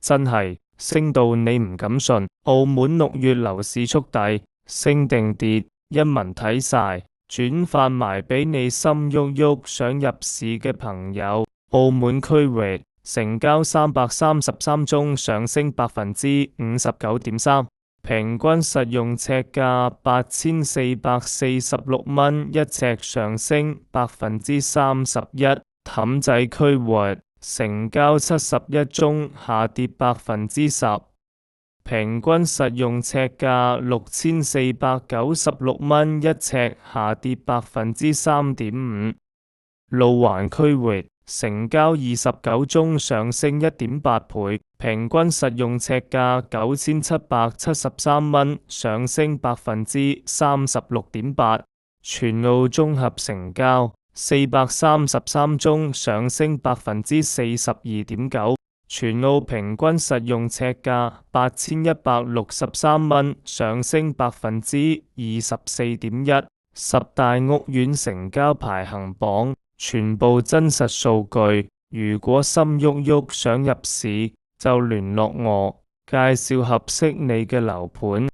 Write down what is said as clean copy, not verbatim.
真係升到你唔敢信。澳門6月樓市速遞升定跌，一文睇晒，轉發埋俾你心郁郁想入市嘅朋友。澳門區域成交333宗，上升59.3%，平均實用尺價8446蚊一尺，上升31%。氹仔區域成交71宗，下跌10%，平均實用尺價6496蚊一尺，下跌3.5%。路環區域成交29宗，上升1.8倍，平均實用尺價9773蚊，上升36.8%。全澳綜合成交433宗，上升42.9%，全澳平均實用尺價8163蚊，上升24.1%。十大屋苑成交排行榜，全部真實數據，如果心郁郁想入市，就聯絡我，介紹合適你嘅樓盤。